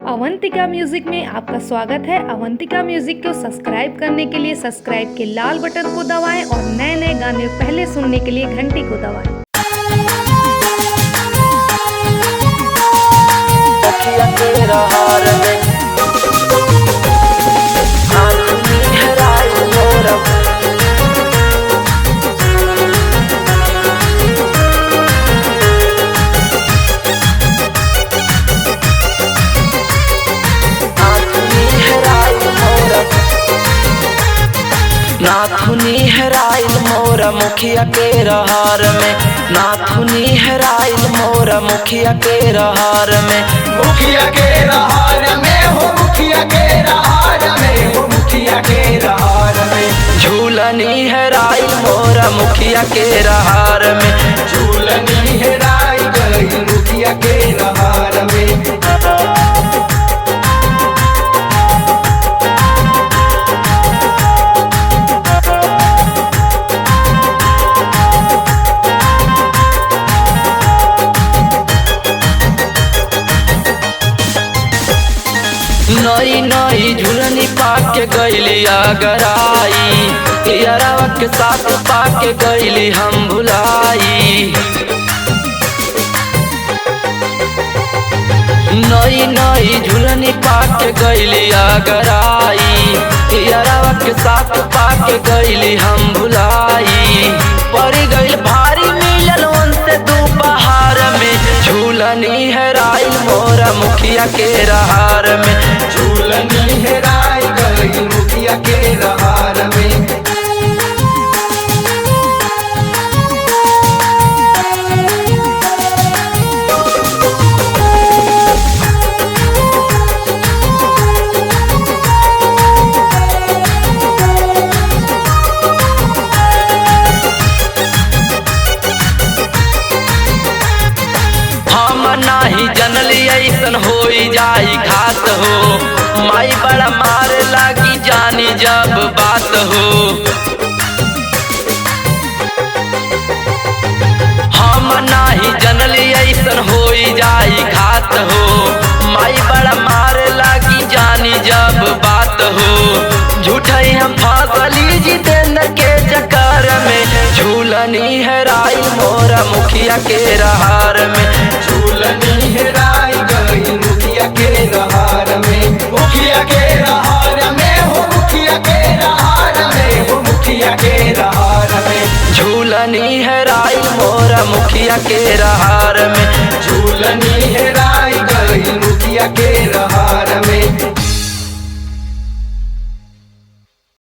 Avantika music में आपका स्वागत है। अवंतिका म्यूजिक को सब्सक्राइब करने के लिए सब्सक्राइब के लाल बटन को दबाएं और नए नए गाने पहले सुनने के लिए घंटी को दबाएं। नाथुनी हेराइल मोरा मुखिया के रहार में, नाथुनी हेराइल मोरा मुखिया के रहार में, मुखिया के रहार में हो, मुखिया के रहार में हो, मुखिया के रहार में। झूलनी हेराइल मोरा मुखिया के रहार में, झूलनी हेराई गई मुखिया के रहार में। नई नई झूलनी पाके गईली अगराई, यारावा के साथ पाके गईली हम भुलाई। नई नई झूलनी पाके गईली अगराई, यारावा के साथ पाके गईली हम भुलाई। पड़ी गईल भारी मिलल उनसे दोपहर में, झूलनी हेराइल मोरा मुखिया के रहार में, झूलनी हेराई गई मुखिया के रहार में। नाही जनली ऐसन होई जाई घात हो, माई बड़ा मारे लागी जानी जब बात हो। हम नाही जनली ऐसन होई जाई घात हो, माई बड़ा मारे लागी जानी जब बात हो। झूठई हम फांसली जितेंद्र के चक्कर में, झूलनी हेराई मोरा मुखिया के रहार में, झूलनी हेराई गई मुखिया के रहार में। मुखिया के रहार में हो, मुखिया के रहार में हो, मुखिया के रहार में। झूलनी हेराई मोरा मुखिया के रहार में, झूलनी हेराई गई मुखिया के रहार में।